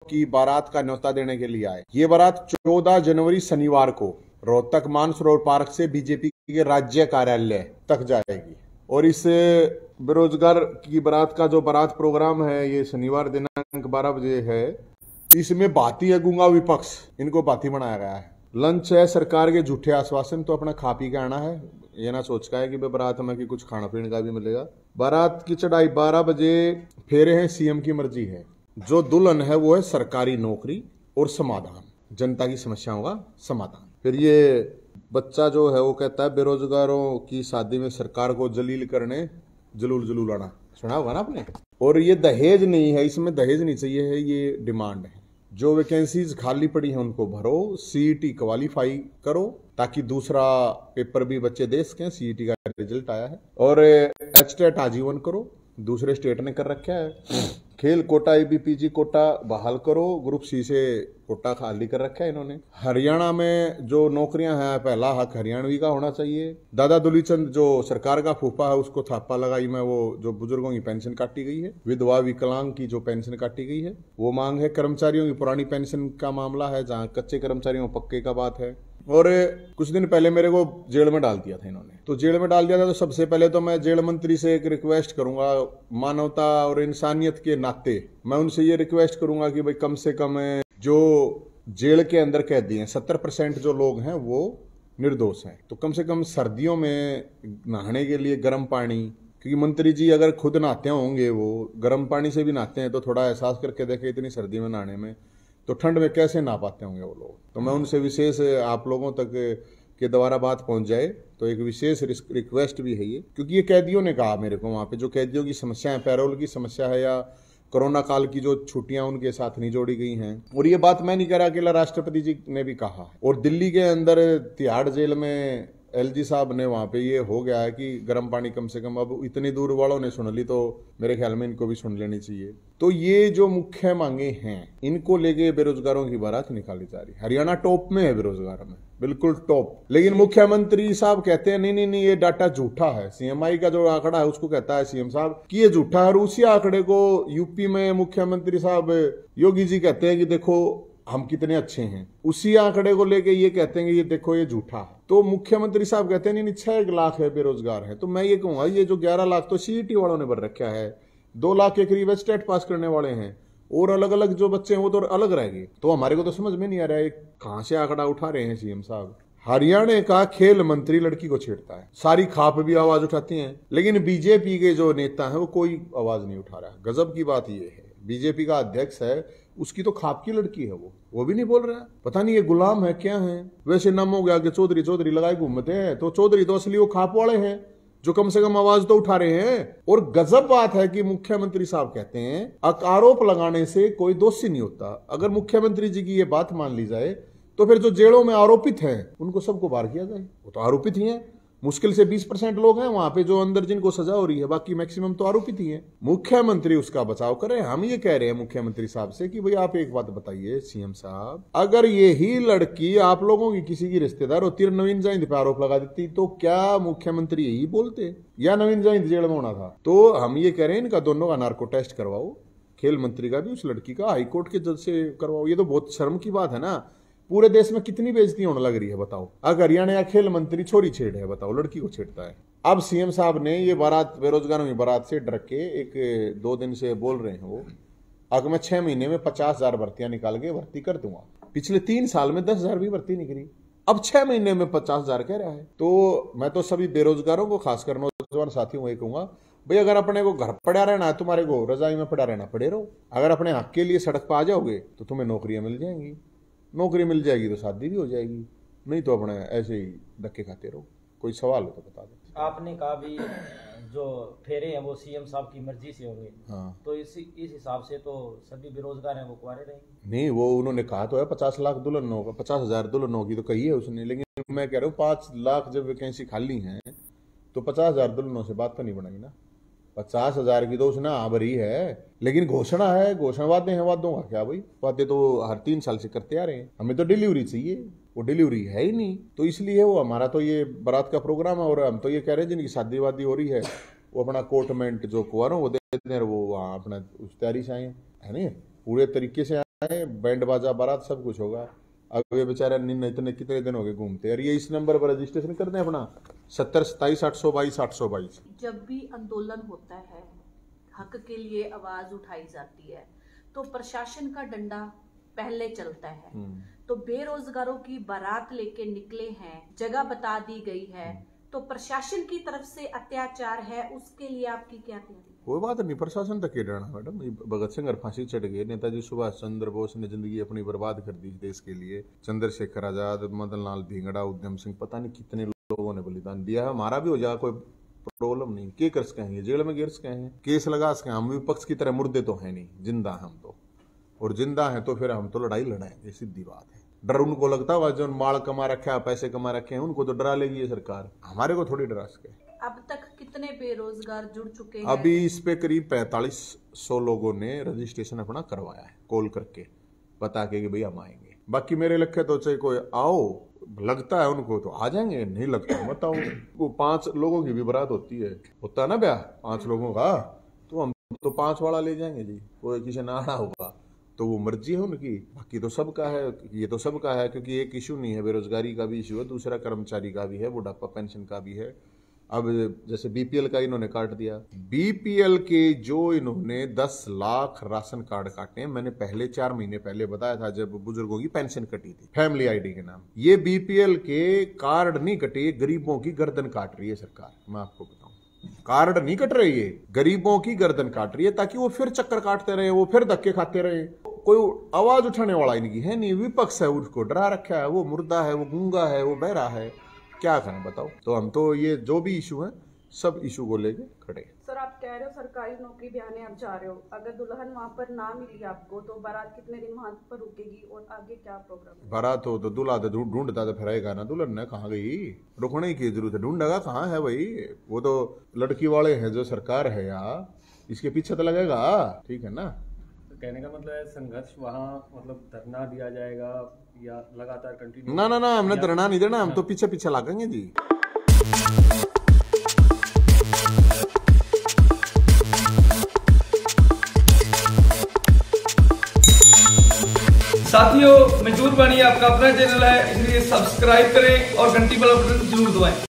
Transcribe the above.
की बारात का न्योता देने के लिए आए। ये बारात 14 जनवरी शनिवार को रोहतक मानसरोवर पार्क से बीजेपी के राज्य कार्यालय तक जाएगी। और इस बेरोजगार की बारात का जो बारात प्रोग्राम है ये शनिवार दिनांक 12 बजे है। इसमें बाती है गूंगा विपक्ष, इनको बाती बनाया गया है। लंच है सरकार के झूठे आश्वासन, तो अपना खा पी के आना है, ये ना सोच का है कि बारात में कि कुछ खाना पीने का भी मिलेगा। बारात की चढ़ाई 12 बजे, फेरे हैं सीएम की मर्जी है। जो दुल्हन है वो है सरकारी नौकरी और समाधान, जनता की समस्याओं का समाधान। फिर ये बच्चा जो है वो कहता है बेरोजगारों की शादी में सरकार को जलील करने जलूल जलूल आना, सुना होगा ना आपने। और ये दहेज नहीं है, इसमें दहेज नहीं चाहिए है, ये डिमांड है। जो वैकेंसीज खाली पड़ी हैं उनको भरो, सीईटी क्वालिफाई करो ताकि दूसरा पेपर भी बच्चे दे सकें। सीईटी का रिजल्ट आया है। और एचटेट आजीवन करो, दूसरे स्टेट ने कर रखा है। खेल कोटा ईबीपीजी कोटा बहाल करो, ग्रुप सी से कोटा खाली कर रखा है इन्होंने। हरियाणा में जो नौकरियां हैं पहला हक हरियाणवी का होना चाहिए। दादा दुलीचंद जो सरकार का फूफा है उसको थापा लगाई में वो जो बुजुर्गों की पेंशन काटी गई है, विधवा विकलांग की जो पेंशन काटी गई है वो मांग है। कर्मचारियों की पुरानी पेंशन का मामला है, जहां कच्चे कर्मचारियों पक्के का बात है। और कुछ दिन पहले मेरे को जेल में डाल दिया था इन्होंने, तो जेल में डाल दिया था। तो सबसे पहले तो मैं जेल मंत्री से एक रिक्वेस्ट करूंगा, मानवता और इंसानियत के नाते मैं उनसे ये रिक्वेस्ट करूंगा कि भाई कम से कम जो जेल के अंदर कैदी हैं 70% जो लोग हैं वो निर्दोष हैं, तो कम से कम सर्दियों में नहाने के लिए गर्म पानी, क्योंकि मंत्री जी अगर खुद नहाते होंगे वो गर्म पानी से भी नहाते हैं, तो थोड़ा एहसास करके देखें इतनी सर्दी में नहाने में, तो ठंड में कैसे नहा पाते होंगे वो लोग। तो मैं उनसे विशेष आप लोगों तक के द्वारा बात पहुंच जाए तो एक विशेष रिक्वेस्ट भी है ये, क्योंकि ये कैदियों ने कहा मेरे को, वहां पे जो कैदियों की समस्या है, पैरोल की समस्या है या कोरोना काल की जो छुट्टियां उनके साथ नहीं जोड़ी गई हैं। और ये बात मैं नहीं कह रहा, अकेला राष्ट्रपति जी ने भी कहा है। और दिल्ली के अंदर तिहाड़ जेल में एलजी साहब ने वहां पे ये हो गया है कि गर्म पानी कम से कम, अब इतनी दूर वालों ने सुन ली तो मेरे ख्याल में इनको भी सुन लेनी चाहिए। तो ये जो मुख्य मांगे हैं इनको लेके बेरोजगारों की बारात निकाली जा रही है। हरियाणा टॉप में है बेरोजगार में, बिल्कुल टॉप। लेकिन मुख्यमंत्री साहब कहते हैं नहीं नहीं नहीं ये डाटा झूठा है। सीएमआई का जो आंकड़ा है उसको कहता है सीएम साहब कि ये झूठा है, और उसी आंकड़े को यूपी में मुख्यमंत्री साहब योगी जी कहते हैं कि देखो हम कितने अच्छे हैं। उसी आंकड़े को लेके ये कहते हैं कि ये देखो ये झूठा है। तो मुख्यमंत्री साहब कहते हैं नहीं 6 लाख है बेरोजगार है। तो मैं ये कहूंगा ये जो 11 लाख तो सीईटी वालों ने भर रखा है, 2 लाख के करीब स्टेट पास करने वाले हैं, और अलग अलग जो बच्चे हैं वो तो अलग रह गए। तो हमारे को तो समझ में नहीं आ रहा है कहां से आंकड़ा उठा रहे हैं सीएम साहब। हरियाणा का खेल मंत्री लड़की को छेड़ता है, सारी खाप भी आवाज उठाती हैं, लेकिन बीजेपी के जो नेता है वो कोई आवाज नहीं उठा रहा है। गजब की बात ये है, बीजेपी का अध्यक्ष है उसकी तो खाप की लड़की है, वो भी नहीं बोल रहा है। पता नहीं ये गुलाम है क्या है। वैसे नाम हो गया कि चौधरी चौधरी लगाए घूमते हैं, तो चौधरी तो असली वो खाप वाले हैं जो कम से कम आवाज तो उठा रहे हैं। और गजब बात है कि मुख्यमंत्री साहब कहते हैं आरोप लगाने से कोई दोषी नहीं होता। अगर मुख्यमंत्री जी की ये बात मान ली जाए तो फिर जो जेलों में आरोपित हैं उनको सबको बाहर किया जाए, वो तो आरोपित ही हैं। मुश्किल से 20% लोग हैं वहां पे जो अंदर जिनको सजा हो रही है, बाकी मैक्सिमम तो आरोपित ही हैं। मुख्यमंत्री उसका बचाव करे। हम ये कह रहे हैं मुख्यमंत्री साहब से कि भाई आप एक बात बताइए सीएम साहब, अगर यही लड़की आप लोगों की किसी की रिश्तेदार होती और नवीन जयंत पे आरोप लगा देती तो क्या मुख्यमंत्री यही बोलते, या नवीन जयंत जेल में होना था? तो हम ये कह रहे हैं इनका दोनों का नार्को टेस्ट करवाओ, खेल मंत्री का भी, उस लड़की का हाईकोर्ट के जज से करवाओ। ये तो बहुत शर्म की बात है ना। पूरे देश में कितनी बेइज्जती होने लग रही है बताओ। अगर हरियाणा या खेल मंत्री छोरी छेड़ है बताओ, लड़की को छेड़ता है। अब सीएम साहब ने ये बारात बेरोजगारों की बारात से डर के 1-2 दिन से बोल रहे हैं वो, अगर मैं 6 महीने में 50,000 भर्तियां निकाल के भर्ती कर दूंगा। पिछले 3 साल में 10,000 भी भर्ती नहीं करी, अब 6 महीने में 50,000 कह रहा है। तो मैं तो सभी बेरोजगारों को, खासकर नौजवान साथियों को ये कहूंगा, भाई अगर अपने को घर पड़ा रहना है, तुम्हारे को रजाई में पड़ा रहना पड़े रहो। अगर अपने हक के लिए सड़क पर आ जाओगे तो तुम्हें नौकरियां मिल जाएंगी, नौकरी मिल जाएगी तो शादी भी हो जाएगी, नहीं तो अपने ऐसे ही धक्के खाते रहो। कोई सवाल हो तो बता दो। आपने कहा भी जो फेरे हैं वो सीएम साहब की मर्जी से होंगे, हाँ, तो इस हिसाब से तो सभी बेरोजगार हैं वो कुंवारे रहेंगे। नहीं वो उन्होंने कहा तो है 50 लाख दुल्हनों का, 50,000 दुल्हनों की तो कही है उसने, लेकिन मैं कह रहा हूँ 5 लाख जब वैकेंसी खाली है तो 50,000 दुल्हनों से बात तो नहीं बनेगी ना। 50,000 की तो उसने भरी है, लेकिन घोषणा है, घोषणा वादे हैं, वादों का क्या भाई, वादे तो हर 3 साल से करते आ रहे हैं। हमें तो डिलीवरी चाहिए, वो डिलीवरी है ही नहीं। तो इसलिए वो हमारा तो ये बारात का प्रोग्राम है, और हम तो ये कह रहे हैं जिनकी शादी वादी हो रही है वो अपना कोटमेंट जो कुंवारों वो देते हैं, वो वहाँ अपना उस तैयारी से आए है नहीं, पूरे तरीके से आए, बैंड बाजा बारात सब कुछ होगा। अब ये बेचारे इतने कितने दिन हो गए घूमते, और ये इस नंबर पर रजिस्ट्रेशन करते हैं अपना 70 27 822 822। जब भी आंदोलन होता है, हक के लिए आवाज उठाई जाती है, तो प्रशासन का डंडा पहले चलता है। तो बेरोजगारों की बारात लेके निकले हैं, जगह बता दी गई है, तो प्रशासन की तरफ से अत्याचार है, उसके लिए आपकी क्या तैयारी? कोई बात नहीं, प्रशासन तक डरना मैडम। भगत सिंह फांसी चढ़ गए, नेताजी सुभाष चंद्र बोस ने जिंदगी अपनी बर्बाद कर दी देश के लिए, चंद्रशेखर आजाद, मदन लाल धिंगड़ा, उधम सिंह, पता नहीं कितने लोगों ने बलिदान दिया है। हमारा भी हो जाए कोई प्रॉब्लम नहीं, के कर सके हैं, जेल में गिर सके हैं, केस लगा सके। हम विपक्ष की तरह मुर्दे तो है नहीं, जिंदा हम तो, और जिंदा है तो फिर हम तो लड़ाई लड़ाएंगे, सीधी बात है। डर उनको लगता है जो माल कमा रखा है, पैसे कमा रखे हैं, उनको तो डरा लेगी ये सरकार, हमारे को थोड़ी डरा सके। अब तक कितने बेरोजगार जुड़ चुके हैं? अभी इस पे करीब 4500 लोगों ने रजिस्ट्रेशन अपना करवाया है, कॉल करके बता के कि भाई हम आएंगे। बाकी मेरे लक्ष्य तो चाहे कोई आओ, लगता है उनको तो आ जाएंगे, नहीं लगता बताओ। वो 5 लोगों की भी बारात होती है, होता है ना ब्याह 5 लोगों का, तो हम तो 5 वाला ले जाएंगे जी। कोई किसी ना आना होगा तो वो मर्जी है उनकी, बाकी तो सबका है, ये तो सबका है। क्योंकि एक इशू नहीं है, बेरोजगारी का भी इशू है, दूसरा कर्मचारी का भी है, बुढ़ापा पेंशन का भी है। अब जैसे बीपीएल का इन्होंने काट दिया, बीपीएल के जो इन्होंने 10 लाख राशन कार्ड काटे, मैंने पहले 4 महीने पहले बताया था जब बुजुर्गों की पेंशन कटी थी फैमिली आईडी के नाम। ये बीपीएल के कार्ड नहीं कटे, गरीबों की गर्दन काट रही है सरकार। मैं आपको बताऊं, कार्ड नहीं कट रही है, गरीबों की गर्दन काट रही है, ताकि वो फिर चक्कर काटते रहे, वो फिर धक्के खाते रहे। कोई आवाज उठाने वाला इनकी है नहीं, विपक्ष है, उसको डरा रखा है, वो मुर्दा है, वो गूंगा है, वो बहरा है, क्या करें बताओ। तो हम तो ये जो भी इशू है सब इशू को लेके खड़े। सर आप कह रहे हो सरकारी नौकरी बहाने आप जा रहे हो, अगर दुल्हन वहाँ पर ना मिली आपको तो बारात कितने दिन वहाँ पर रुकेगी और आगे क्या प्रोग्राम है? बारात हो तो दूल्हा तो ढूंढता तो फिरेगा ना, दुल्हन ने कहाँ गई, रुकने की जरूरत है, ढूंढेगा कहाँ है भाई। वो तो लड़की वाले हैं जो सरकार है यार, इसके पीछे तो लगेगा, ठीक है ना। कहने का मतलब है संघर्ष वहाँ मतलब धरना दिया जाएगा या लगातार कंटिन्यू? ना ना ना, हमने धरना नहीं देना, हम तो पीछे पीछे लागेंगे जी। साथियों, मजदूर वाणी आपका अपना चैनल है, इसलिए सब्सक्राइब करें और घंटी वाला बटन जरूर दबाएं।